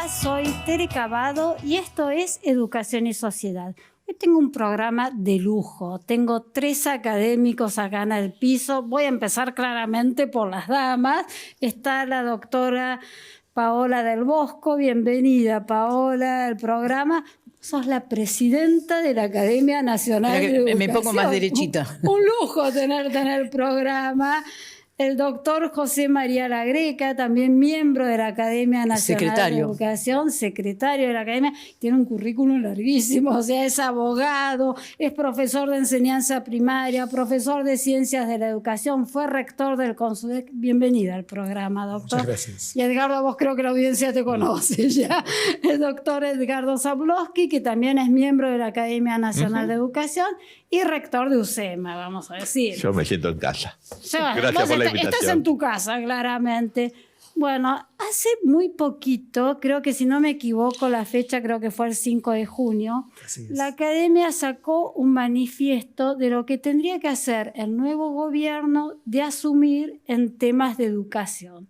Hola, soy Tere Cavado y esto es Educación y Sociedad. Hoy tengo un programa de lujo. Tengo 3 académicos acá en el piso. Voy a empezar claramente por las damas. Está la doctora Paola del Bosco. Bienvenida, Paola, al programa. Sos la presidenta de la Academia Nacional de Educación. Me pongo más derechita. Un lujo tenerte en el programa. El doctor José María La Greca, también miembro de la Academia Nacional de Educación, secretario de la Academia, tiene un currículum larguísimo, o sea, es abogado, es profesor de enseñanza primaria, profesor de ciencias de la educación, fue rector del CONSUDEC. Bienvenida al programa, doctor. Muchas gracias. Y Edgardo, vos creo que la audiencia te conoce ya. El doctor Edgardo Zablowski, que también es miembro de la Academia Nacional de Educación y rector de UCEMA, vamos a decir. Yo me siento en casa. Gracias por la invitación. Estás en tu casa, claramente. Bueno, hace muy poquito, creo que si no me equivoco, la fecha creo que fue el 5 de junio, la Academia sacó un manifiesto de lo que tendría que hacer el nuevo gobierno de asumir en temas de educación.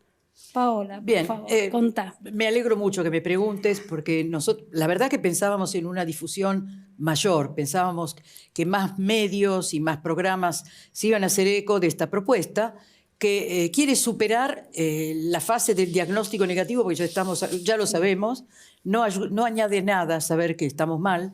Paola, por favor, contá. Me alegro mucho que me preguntes porque nosotros, la verdad que pensábamos en una difusión mayor, pensábamos que más medios y más programas se iban a hacer eco de esta propuesta que quiere superar la fase del diagnóstico negativo, porque ya lo sabemos, no añade nada saber que estamos mal,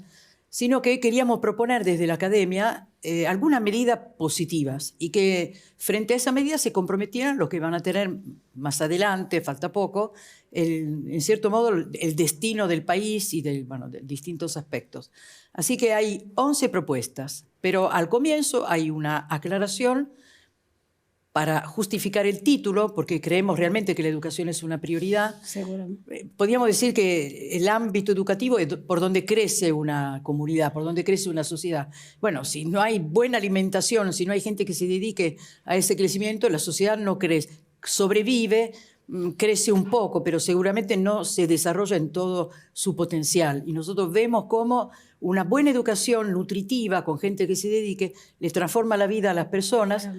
sino que queríamos proponer desde la Academia algunas medidas positivas y que frente a esa medida se comprometieran los que van a tener más adelante, falta poco, en cierto modo el destino del país y de distintos aspectos. Así que hay 11 propuestas, pero al comienzo hay una aclaración para justificar el título, porque creemos realmente que la educación es una prioridad. Seguramente. Podríamos decir que el ámbito educativo es por donde crece una comunidad, por donde crece una sociedad. Bueno, si no hay buena alimentación, si no hay gente que se dedique a ese crecimiento, la sociedad no crece, sobrevive, crece un poco, pero seguramente no se desarrolla en todo su potencial. Y nosotros vemos cómo una buena educación nutritiva con gente que se dedique les transforma la vida a las personas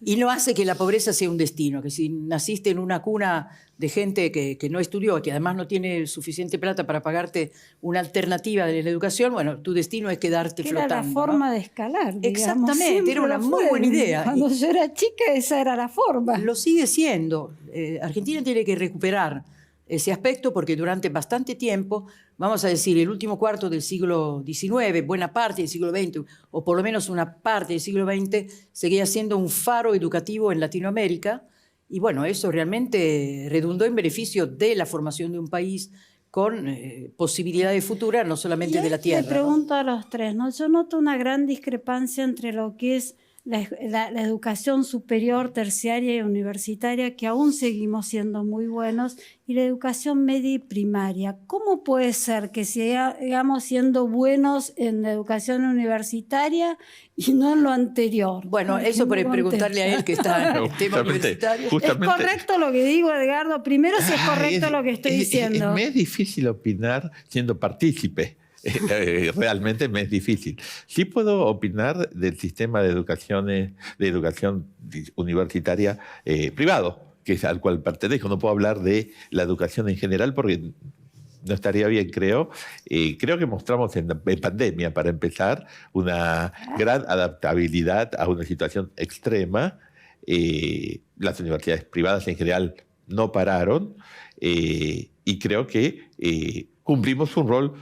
y no hace que la pobreza sea un destino, que si naciste en una cuna de gente que no estudió, que además no tiene suficiente plata para pagarte una alternativa de la educación, bueno, tu destino es quedarte flotando. Era la forma de escalar, digamos. Exactamente, era una muy buena idea. Cuando yo era chica esa era la forma. Lo sigue siendo. Argentina tiene que recuperar ese aspecto porque durante bastante tiempo, vamos a decir, el último cuarto del siglo XIX, buena parte del siglo XX, o por lo menos una parte del siglo XX, seguía siendo un faro educativo en Latinoamérica. Y bueno, eso realmente redundó en beneficio de la formación de un país con posibilidades futuras, no solamente de la tierra. Le pregunto a los tres, ¿no? Yo noto una gran discrepancia entre lo que es la educación superior, terciaria y universitaria, que aún seguimos siendo muy buenos, y la educación media y primaria. ¿Cómo puede ser que sigamos siendo buenos en la educación universitaria y no en lo anterior? Bueno, eso por preguntarle a él que está en el tema universitario. ¿Es correcto lo que digo, Edgardo? Primero, si es correcto lo que estoy diciendo. Me es difícil opinar siendo partícipe. Realmente me es difícil. Sí puedo opinar del sistema de educación universitaria privado, que es al cual pertenezco. No puedo hablar de la educación en general porque no estaría bien, creo. Creo que mostramos en pandemia, para empezar, una gran adaptabilidad a una situación extrema. Las universidades privadas en general no pararon y creo que cumplimos un rol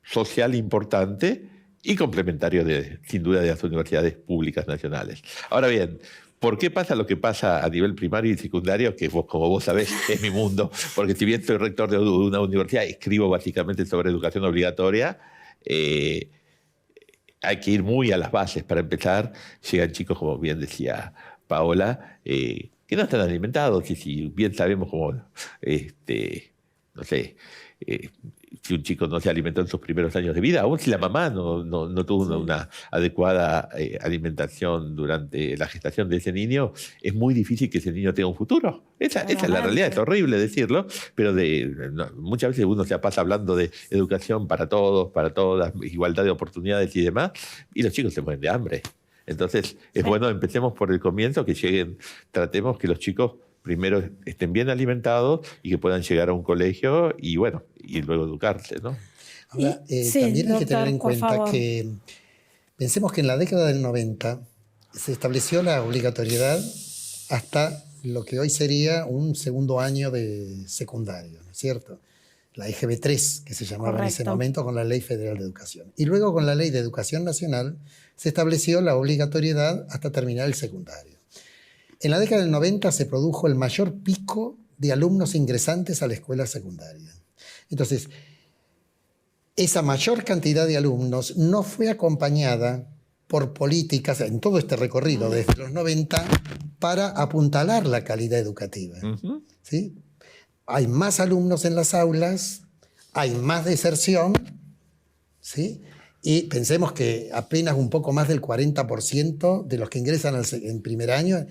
social importante y complementario, sin duda, de las universidades públicas nacionales. Ahora bien, ¿por qué pasa lo que pasa a nivel primario y secundario? Que como vos sabés, es mi mundo, porque si bien soy rector de una universidad, escribo básicamente sobre educación obligatoria, hay que ir muy a las bases. Para empezar, llegan chicos, como bien decía Paola, que no están alimentados, y si bien sabemos cómo, no sé, si un chico no se alimentó en sus primeros años de vida, aún si la mamá no tuvo una adecuada alimentación durante la gestación de ese niño, es muy difícil que ese niño tenga un futuro. Esa es la realidad, es horrible decirlo, pero muchas veces uno se pasa hablando de educación para todos, para todas, igualdad de oportunidades y demás, y los chicos se mueren de hambre. Entonces, es bueno, empecemos por el comienzo, que tratemos que los chicos primero estén bien alimentados y que puedan llegar a un colegio y bueno, y luego educarse, ¿no? Ahora, Sí, también hay que doctor, tener en por cuenta favor. que pensemos que en la década del 90 se estableció la obligatoriedad hasta lo que hoy sería un segundo año de secundario, ¿no es cierto? La EGB3, que se llamaba en ese Correcto. momento con la Ley Federal de Educación. Y luego con la Ley de Educación Nacional se estableció la obligatoriedad hasta terminar el secundario. En la década del 90 se produjo el mayor pico de alumnos ingresantes a la escuela secundaria. Entonces, esa mayor cantidad de alumnos no fue acompañada por políticas en todo este recorrido desde los 90 para apuntalar la calidad educativa. Ujú. ¿Sí? Hay más alumnos en las aulas, hay más deserción, ¿sí? Y pensemos que apenas un poco más del 40% de los que ingresan en primer año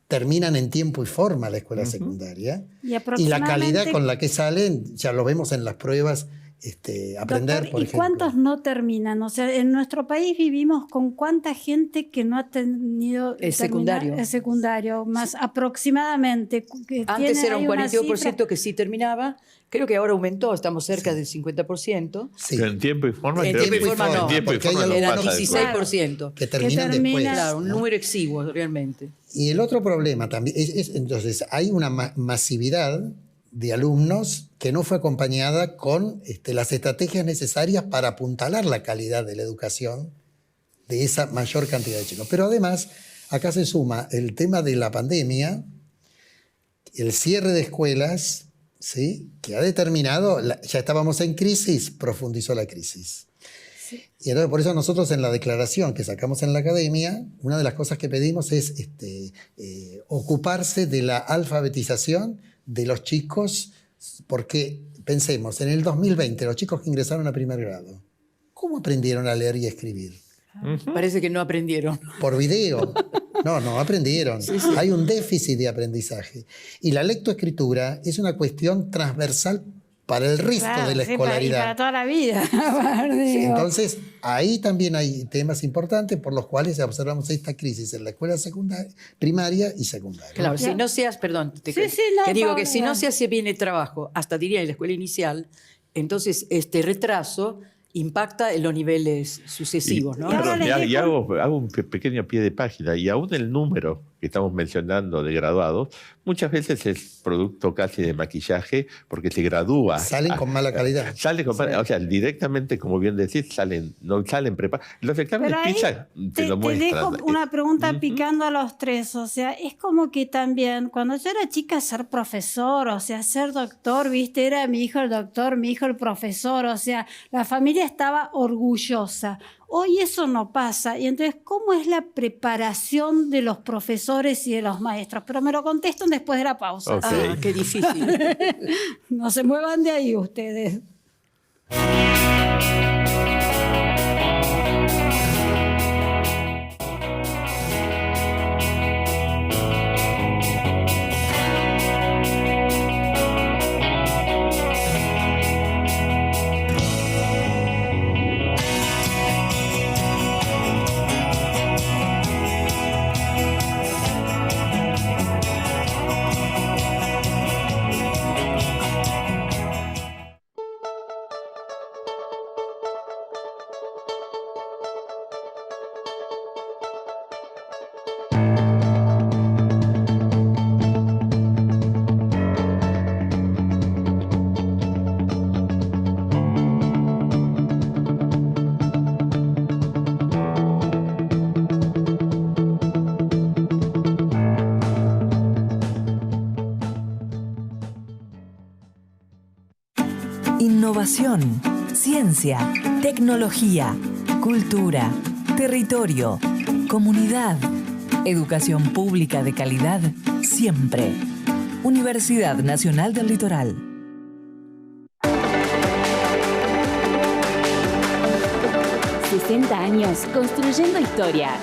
terminan en tiempo y forma la escuela secundaria. Y Y la aproximadamente, calidad con la que salen, ya lo vemos en las pruebas, aprender, doctor, por ¿y ejemplo. cuántos no terminan? O sea, en nuestro país vivimos con cuánta gente que no ha tenido El secundario. el secundario, más aproximadamente. Que Antes tiene era un ahí una 42% cifra. que sí terminaba, creo que ahora aumentó, estamos cerca del 50%. Sí, Pero en tiempo y forma, En creo tiempo y que- forma no, en tiempo y porque hay forma no Era algunos- pasa de 16%. que terminan termina- después. Claro, un ¿no? número exiguo realmente. Y el otro problema también entonces, hay una masividad de alumnos que no fue acompañada con las estrategias necesarias para apuntalar la calidad de la educación de esa mayor cantidad de chicos. Pero además, acá se suma el tema de la pandemia, el cierre de escuelas, ¿sí? Que ha determinado, ya estábamos en crisis, profundizó la crisis. Y entonces por eso nosotros en la declaración que sacamos en la academia, una de las cosas que pedimos es ocuparse de la alfabetización de los chicos, porque pensemos, en el 2020 los chicos que ingresaron a primer grado, ¿cómo aprendieron a leer y a escribir? Parece que no aprendieron. Por video. No aprendieron. Hay un déficit de aprendizaje. Y la lectoescritura es una cuestión transversal para el resto Claro, de la sí, escolaridad. y para toda la vida. Sí, Digo. entonces, ahí también hay temas importantes por los cuales observamos esta crisis en la escuela secundaria, primaria y secundaria. Claro, Ya. si no seas, perdón, Sí, sí, no, que digo Paula, que si no dale. se hace bien el trabajo, hasta diría en la escuela inicial, entonces este retraso impacta en los niveles sucesivos, ¿no? Y ahora les Y dejo- hago un pequeño pie de página, y aún el número que estamos mencionando de graduados, muchas veces es producto casi de maquillaje, porque se gradúa. Salen con mala calidad. Salen con o sea, directamente, como bien decís, no salen preparados. Los exámenes Pero ahí PISA te lo te muestran. dejo una pregunta picando a los tres. O sea, es como que también, cuando yo era chica, ser profesor, o sea, ser doctor, viste, era mi hijo el doctor, mi hijo el profesor, o sea, la familia estaba orgullosa. Hoy eso no pasa. Y entonces, ¿cómo es la preparación de los profesores y de los maestros? Pero me lo contestan después de la pausa. Ok. Ah, qué difícil. No se muevan de ahí ustedes. Innovación, ciencia, tecnología, cultura, territorio, comunidad, educación pública de calidad, siempre. Universidad Nacional del Litoral. Años construyendo historias.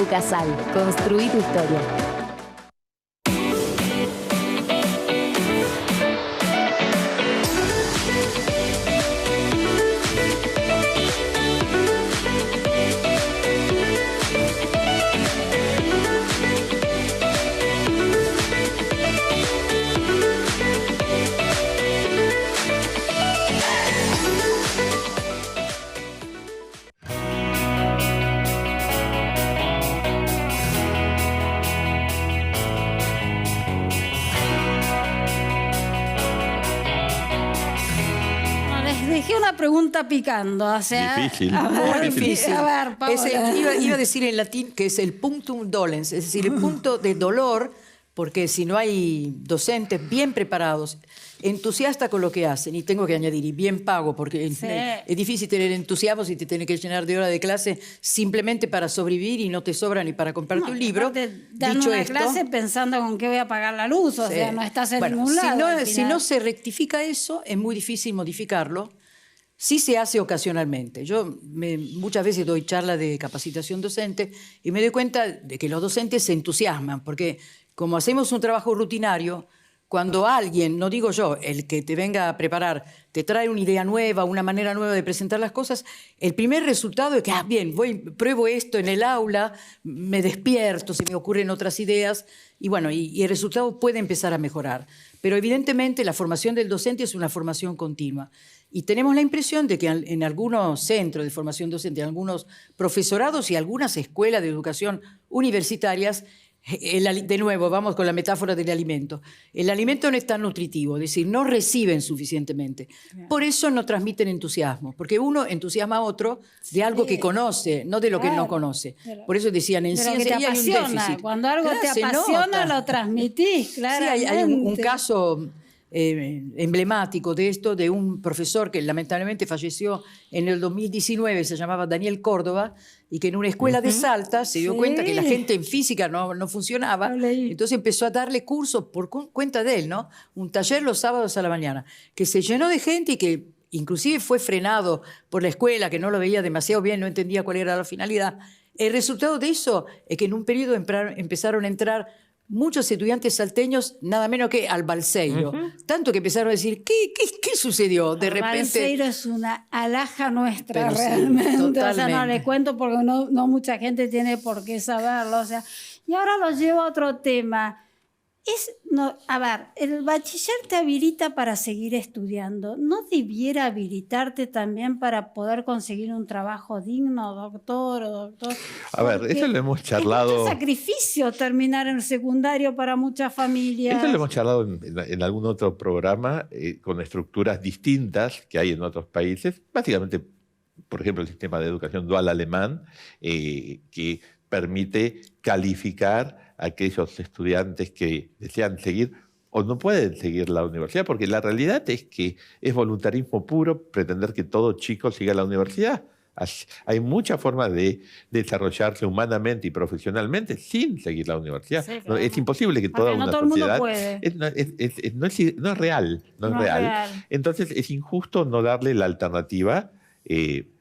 UCASAL, construí tu historia. una pregunta picando. O sea, Difícil, a ver, muy difícil. A ver, Paola. Iba a decir en latín que es el punctum dolens, es decir, el punto de dolor, porque si no hay docentes bien preparados, entusiastas con lo que hacen, y tengo que añadir, y bien pago, porque Sí. es difícil tener entusiasmo si te tienes que llenar de horas de clase simplemente para sobrevivir y no te sobra ni para comprarte un libro. Dan Dicho una esto, clase pensando con qué voy a pagar la luz, o sí. sea, no estás en Bueno, ningún lado. al si final. no se rectifica eso, es muy difícil modificarlo. Sí se hace ocasionalmente. Yo muchas veces doy charlas de capacitación docente y me doy cuenta de que los docentes se entusiasman, porque como hacemos un trabajo rutinario, cuando alguien, no digo yo, el que te venga a preparar, te trae una idea nueva, una manera nueva de presentar las cosas, el primer resultado es que, bien, pruebo esto en el aula, me despierto, se me ocurren otras ideas, y bueno, y el resultado puede empezar a mejorar. Pero evidentemente la formación del docente es una formación continua. Y tenemos la impresión de que en algunos centros de formación docente, en algunos profesorados y algunas escuelas de educación universitarias, de nuevo, vamos con la metáfora del alimento. El alimento no es tan nutritivo, es decir, no reciben suficientemente. Por eso no transmiten entusiasmo, porque uno entusiasma a otro de algo que conoce, no de lo que no conoce. Por eso decían, en De lo que te ciencia hay un apasiona. déficit. Cuando algo Claro, te se apasiona, nota. lo transmitís, Sí, claramente. hay un caso emblemático de esto, de un profesor que lamentablemente falleció en el 2019, se llamaba Daniel Córdoba, y que en una escuela de Salta se dio cuenta que la gente en física no funcionaba, Lo leí. entonces empezó a darle cursos por cuenta de él, ¿no? Un taller los sábados a la mañana, que se llenó de gente y que inclusive fue frenado por la escuela, que no lo veía demasiado bien, no entendía cuál era la finalidad. El resultado de eso es que en un periodo empezaron a entrar muchos estudiantes salteños, nada menos que al Balseiro. Tanto que empezaron a decir, ¿qué sucedió? De repente... Balseiro es una alhaja nuestra, Pero sí, realmente. O sea, no totalmente. le cuento porque no mucha gente tiene por qué saberlo. O sea, y ahora lo llevo a otro tema. A ver, el bachiller te habilita para seguir estudiando. ¿No debiera habilitarte también para poder conseguir un trabajo digno, doctor o doctor? A ver, Porque eso lo hemos es charlado. mucho sacrificio terminar en el secundario para muchas familias. Eso lo hemos charlado en algún otro programa con estructuras distintas que hay en otros países. Básicamente, por ejemplo, el sistema de educación dual alemán, que permite calificar a aquellos estudiantes que desean seguir o no pueden seguir la universidad, porque la realidad es que es voluntarismo puro pretender que todo chico siga la universidad. Hay muchas formas de desarrollarse humanamente y profesionalmente sin seguir la universidad. Sí, claro. Es imposible que Porque toda no una todo el mundo sociedad... puede. No es real. No es real. Entonces es injusto no darle la alternativa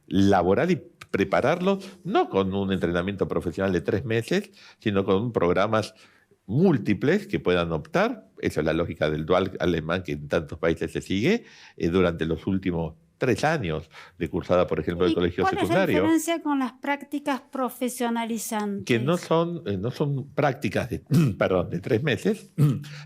laboral y prepararlos, no con un entrenamiento profesional de 3 meses, sino con programas múltiples que puedan optar. Esa es la lógica del dual alemán que en tantos países se sigue durante los últimos 3 años de cursada, por ejemplo, del colegio secundario. ¿Cuál es la diferencia con las prácticas profesionalizantes? Que no son prácticas de 3 meses,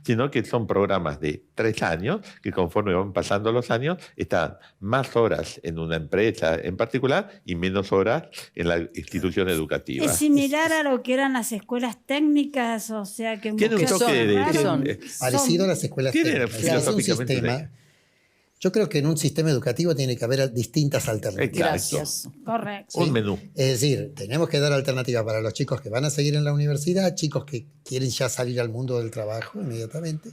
sino que son programas de 3 años, que conforme van pasando los años, están más horas en una empresa en particular y menos horas en la institución educativa. Es similar a lo que eran las escuelas técnicas, o sea que... Tiene un toque ¿Qué son? Parecido a las escuelas Tiene técnicas. filosóficamente Yo creo que en un sistema educativo tiene que haber distintas alternativas. Gracias. Correcto. Un menú. Es decir, tenemos que dar alternativas para los chicos que van a seguir en la universidad, chicos que quieren ya salir al mundo del trabajo inmediatamente,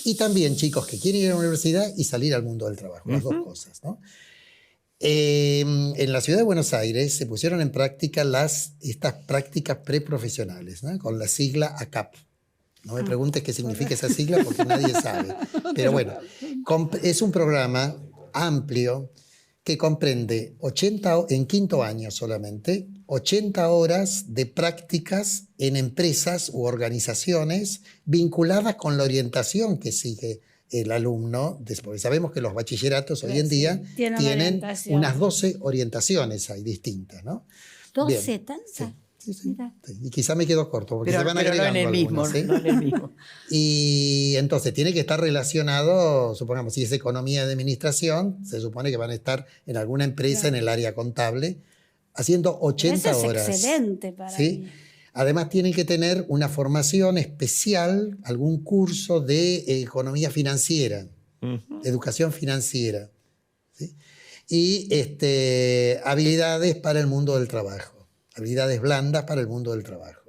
y también chicos que quieren ir a la universidad y salir al mundo del trabajo, las dos cosas, ¿no? En la ciudad de Buenos Aires se pusieron en práctica estas prácticas preprofesionales, ¿no? Con la sigla ACAP. No me preguntes qué significa esa sigla porque nadie sabe. Pero bueno, es un programa amplio que comprende en quinto año solamente, 80 horas de prácticas en empresas u organizaciones vinculadas con la orientación que sigue el alumno, porque sabemos que los bachilleratos hoy en día tienen unas 12 orientaciones ahí distintas, ¿no? 12, tantas. Sí. Sí. Y quizá me quedo corto porque Pero, se van pero agregando no en el mismo, algunas, ¿sí? no en el mismo. Y entonces tiene que estar relacionado, supongamos, si es economía de administración, se supone que van a estar en alguna empresa en el área contable haciendo 80 Eso es horas. excelente para ¿sí? mí. Además tienen que tener una formación especial, algún curso de economía financiera, educación financiera. ¿Sí? y habilidades para el mundo del trabajo, habilidades blandas para el mundo del trabajo.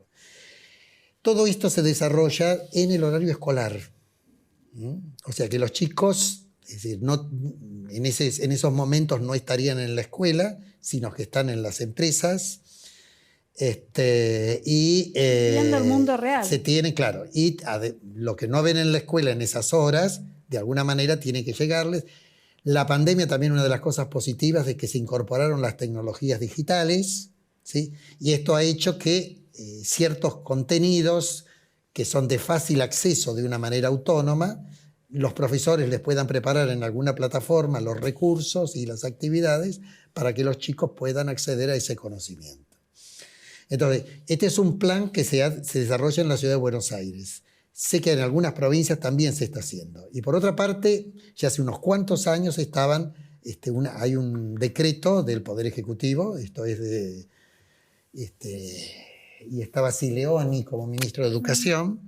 Todo esto se desarrolla en el horario escolar. O sea que los chicos, es decir, en esos momentos no estarían en la escuela, sino que están en las empresas. Viendo el mundo real. Se tiene, claro, y lo que no ven en la escuela en esas horas, de alguna manera tiene que llegarles. La pandemia también, una de las cosas positivas es que se incorporaron las tecnologías digitales, ¿sí? Y esto ha hecho que ciertos contenidos que son de fácil acceso de una manera autónoma, los profesores les puedan preparar en alguna plataforma los recursos y las actividades para que los chicos puedan acceder a ese conocimiento. Entonces, este es un plan que se desarrolla en la ciudad de Buenos Aires. Sé que en algunas provincias también se está haciendo. Y por otra parte, ya hace unos cuantos años hay un decreto del Poder Ejecutivo, esto es y estaba Sileoni como ministro de Educación,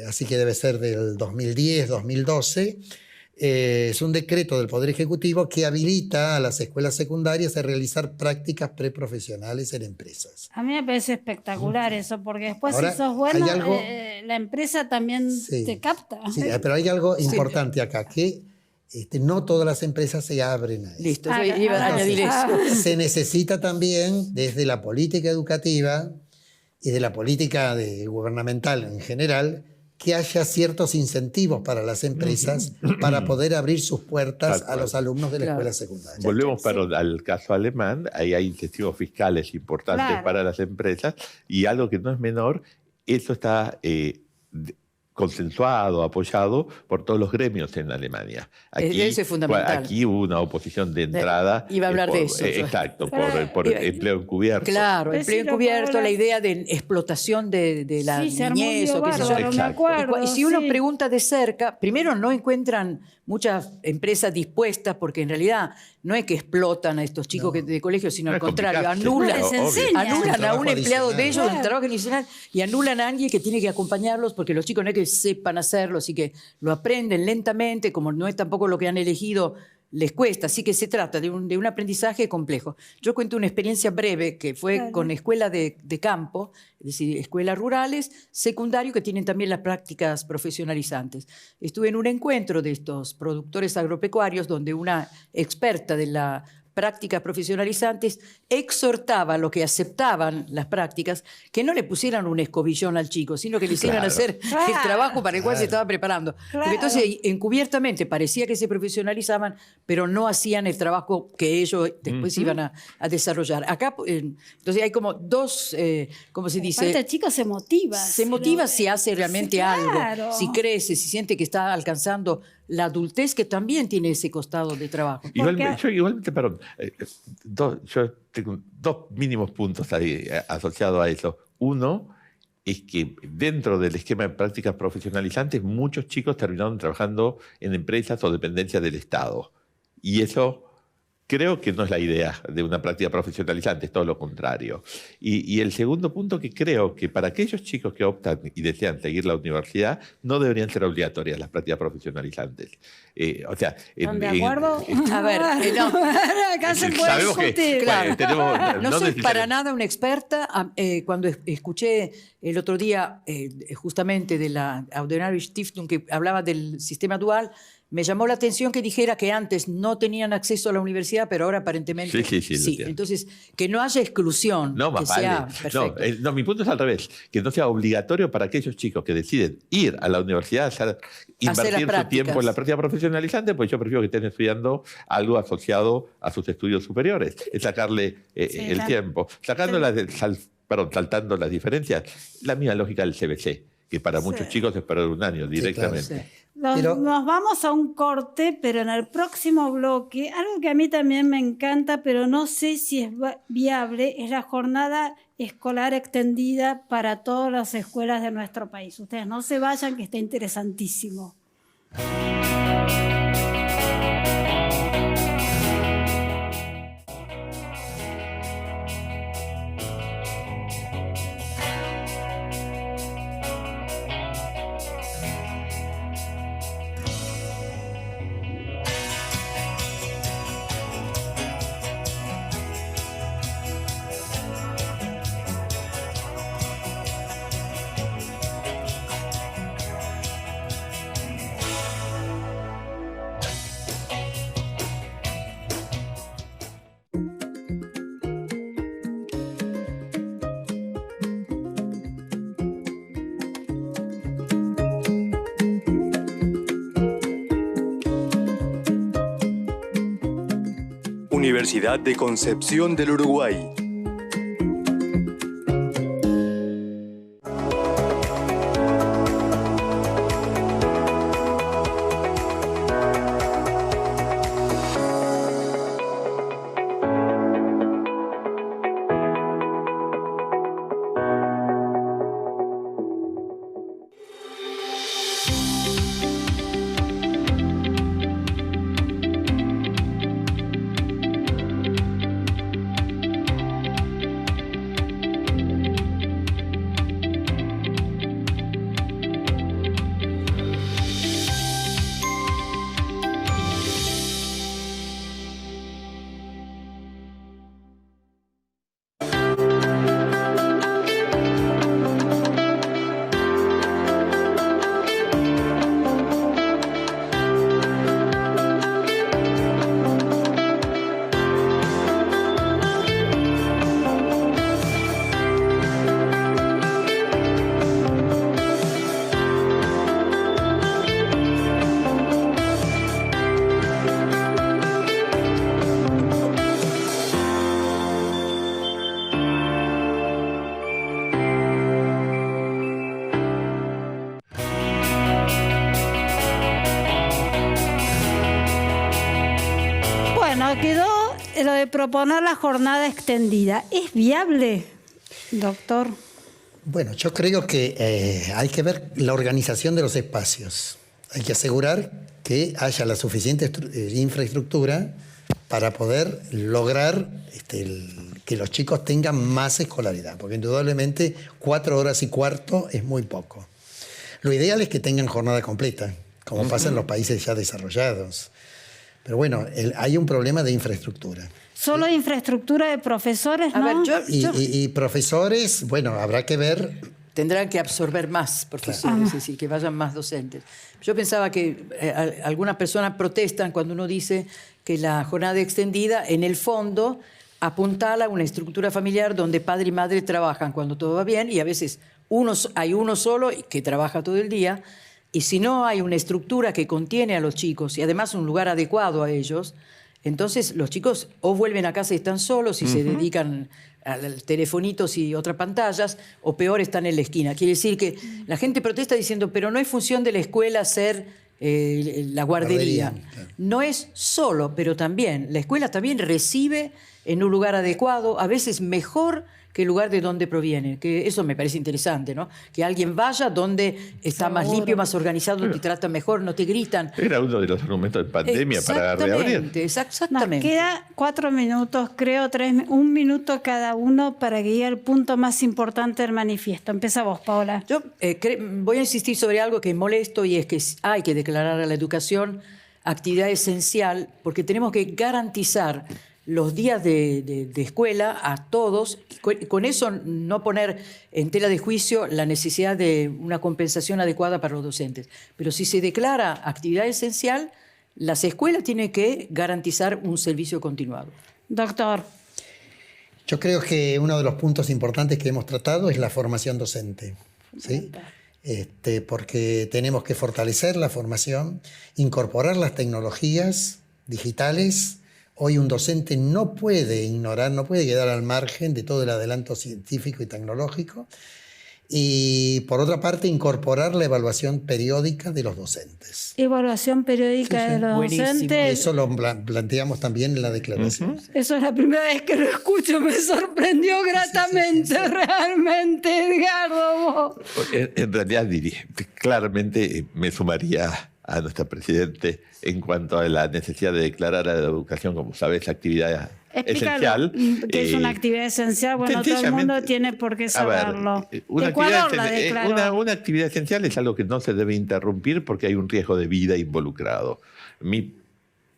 así que debe ser del 2010, 2012. Es un decreto del Poder Ejecutivo que habilita a las escuelas secundarias a realizar prácticas preprofesionales en empresas. A mí me parece espectacular eso, porque después Ahora, si sos bueno, hay algo- la empresa también te capta. Sí, pero hay algo importante acá, que no todas las empresas se abren a eso. Listo, yo iba a añadir Entonces, eso. se necesita también desde la política educativa y de la política gubernamental en general que haya ciertos incentivos para las empresas para poder abrir sus puertas a los alumnos de la escuela secundaria. Volvemos al caso alemán, ahí hay incentivos fiscales importantes Claro. para las empresas y algo que no es menor, eso está consensuado, apoyado por todos los gremios en Alemania. Eso es fundamental. Aquí hubo una oposición de entrada. Iba a hablar de eso. Exacto, Claro. por empleo encubierto. Claro, Pero empleo sí, lo encubierto, que la idea de explotación de la Sí, se armó un niñez lío o qué sé yo. bárbaro, me Exacto. acuerdo. Y si uno sí. pregunta de cerca, primero no encuentran muchas empresas dispuestas porque en realidad no es que explotan a estos chicos de colegio, sino No al es contrario, complicado, anulan, les enseñan. anulan a trabajo un empleado de adicional. ellos, el Claro. trabajo adicional, y anulan a alguien que tiene que acompañarlos porque los chicos no es que sepan hacerlo, así que lo aprenden lentamente, como no es tampoco lo que han elegido, les cuesta, así que se trata de un aprendizaje complejo. Yo cuento una experiencia breve que fue Claro. con escuelas de campo, es decir, escuelas rurales, secundario, que tienen también las prácticas profesionalizantes. Estuve en un encuentro de estos productores agropecuarios donde una experta de la prácticas profesionalizantes exhortaba a los que aceptaban las prácticas que no le pusieran un escobillón al chico, sino que le hicieran Claro. hacer el trabajo para el cual se estaba preparando. Claro. Porque entonces encubiertamente parecía que se profesionalizaban, pero no hacían el trabajo que ellos después iban a desarrollar. Acá, entonces hay como dos, ¿cómo se dice? Aparte el chico se motiva. Se motiva si hace realmente Sí, claro. algo, si crece, si siente que está alcanzando la adultez, que también tiene ese costado de trabajo. Igualmente, perdón, yo tengo dos mínimos puntos ahí, asociados a eso. Uno es que dentro del esquema de prácticas profesionalizantes muchos chicos terminaron trabajando en empresas o dependencias del Estado. Y eso creo que no es la idea de una práctica profesionalizante, es todo lo contrario. Y el segundo punto, que creo que para aquellos chicos que optan y desean seguir la universidad, no deberían ser obligatorias las prácticas profesionalizantes. ¿Están de acuerdo? A ver, no. Acá se puede sabemos que discutir. Claro. tenemos, No soy necesariamente- para nada una experta. Cuando escuché el otro día justamente de la Audemars Stiftung que hablaba del sistema dual, me llamó la atención que dijera que antes no tenían acceso a la universidad, pero ahora aparentemente Sí, lo entiendo. Entonces, que no haya exclusión, No, que más vale. sea perfecto. No, mi punto es al revés, que no sea obligatorio para aquellos chicos que deciden ir a la universidad a invertir su prácticas. tiempo en la práctica profesionalizante, pues yo prefiero que estén estudiando algo asociado a sus estudios superiores, es sacarle el claro. tiempo. Saltando las diferencias, la misma lógica del CBC, que para muchos chicos es perder un año directamente. Sí. Nos vamos a un corte, pero en el próximo bloque, algo que a mí también me encanta, pero no sé si es viable, es la jornada escolar extendida para todas las escuelas de nuestro país. Ustedes no se vayan, que está interesantísimo. Universidad de Concepción del Uruguay. Quedó lo de proponer la jornada extendida. ¿Es viable, doctor? Bueno, yo creo que hay que ver la organización de los espacios. Hay que asegurar que haya la suficiente infraestructura para poder lograr que los chicos tengan más escolaridad, porque indudablemente 4 horas y cuarto es muy poco. Lo ideal es que tengan jornada completa, como pasa en los países ya desarrollados. Pero bueno, hay un problema de infraestructura. Solo infraestructura de profesores, ¿no? A ver, Y profesores, bueno, habrá que ver. Tendrán que absorber más profesores, es decir, que vayan más docentes. Yo pensaba que algunas personas protestan cuando uno dice que la jornada extendida, en el fondo, apuntala a una estructura familiar donde padre y madre trabajan cuando todo va bien, y a veces hay uno solo que trabaja todo el día. Y si no hay una estructura que contiene a los chicos y además un lugar adecuado a ellos, entonces los chicos o vuelven a casa y están solos y se dedican a telefonitos y otras pantallas, o peor, están en la esquina. Quiere decir que la gente protesta diciendo, pero no es función de la escuela ser la guardería. Claro. No es solo, pero también. La escuela también recibe en un lugar adecuado, a veces mejor que el lugar de donde proviene, que eso me parece interesante, ¿no? Que alguien vaya donde está más limpio, más organizado, te tratan mejor, no te gritan. Era uno de los argumentos de pandemia para reabrir. Exactamente. Nos queda 4 minutos, creo, 1 minuto cada uno para guiar el punto más importante del manifiesto. Empieza vos, Paola. Yo voy a insistir sobre algo que es molesto, y es que hay que declarar a la educación actividad esencial, porque tenemos que garantizar los días de escuela a todos. Con eso no poner en tela de juicio la necesidad de una compensación adecuada para los docentes. Pero si se declara actividad esencial, las escuelas tienen que garantizar un servicio continuado. Doctor. Yo creo que uno de los puntos importantes que hemos tratado es la formación docente, ¿sí? Porque tenemos que fortalecer la formación, incorporar las tecnologías digitales. Hoy un docente no puede ignorar, no puede quedar al margen de todo el adelanto científico y tecnológico. Y por otra parte, incorporar la evaluación periódica de los docentes. Evaluación periódica de los docentes. Eso lo planteamos también en la declaración. Eso es la primera vez que lo escucho, me sorprendió gratamente, realmente, Edgardo. En realidad, claramente me sumaría a nuestra Presidente en cuanto a la necesidad de declarar a la educación, como sabes, actividad esencial. ¿Qué es una actividad esencial? Bueno, todo el mundo tiene por qué saberlo. Ecuador la declaró. Una actividad esencial es algo que no se debe interrumpir porque hay un riesgo de vida involucrado. Mi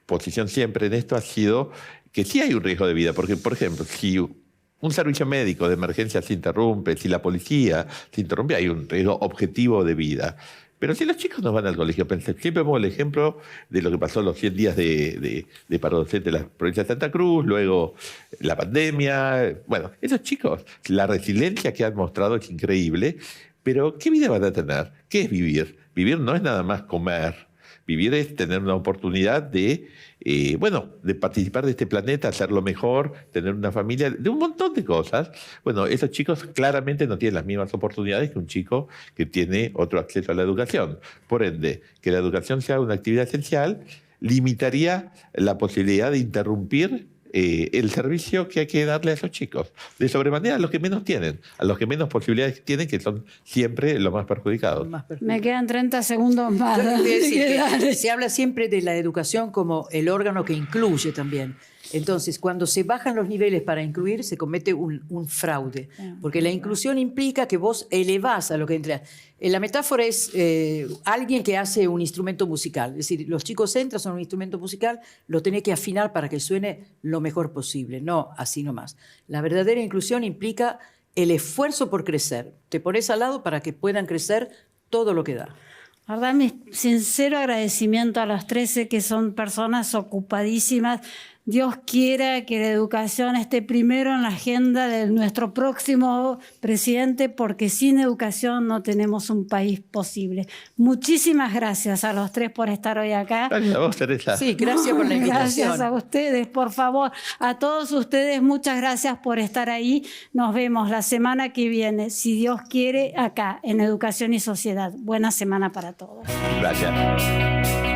posición siempre en esto ha sido que sí hay un riesgo de vida, porque, por ejemplo, si un servicio médico de emergencia se interrumpe, si la policía se interrumpe, hay un riesgo objetivo de vida. Pero si los chicos no van al colegio, siempre pongo el ejemplo de lo que pasó los 100 días de paro docente en la provincia de Santa Cruz, luego la pandemia. Bueno, esos chicos, la resiliencia que han mostrado es increíble, pero ¿qué vida van a tener? ¿Qué es vivir? Vivir no es nada más comer. Vivir es tener una oportunidad de, de participar de este planeta, hacerlo mejor, tener una familia, de un montón de cosas. Bueno, esos chicos claramente no tienen las mismas oportunidades que un chico que tiene otro acceso a la educación. Por ende, que la educación sea una actividad esencial limitaría la posibilidad de interrumpir el servicio que hay que darle a esos chicos. De sobremanera a los que menos tienen, a los que menos posibilidades tienen, que son siempre los más perjudicados. Me quedan 30 segundos más. Yo les voy a decir que se habla siempre de la educación como el órgano que incluye también. Entonces, cuando se bajan los niveles para incluir, se comete un fraude. Porque la inclusión implica que vos elevás a lo que entra. La metáfora es alguien que hace un instrumento musical. Es decir, los chicos entran, son un instrumento musical, lo tenés que afinar para que suene lo mejor posible. No así nomás. La verdadera inclusión implica el esfuerzo por crecer. Te pones al lado para que puedan crecer todo lo que da. La verdad, mi sincero agradecimiento a los 13 que son personas ocupadísimas. Dios quiera que la educación esté primero en la agenda de nuestro próximo presidente, porque sin educación no tenemos un país posible. Muchísimas gracias a los 3 por estar hoy acá. Gracias a vos, Teresa. Sí, gracias por la invitación. Gracias a ustedes, por favor. A todos ustedes, muchas gracias por estar ahí. Nos vemos la semana que viene, si Dios quiere, acá en Educación y Sociedad. Buena semana para todos. Gracias.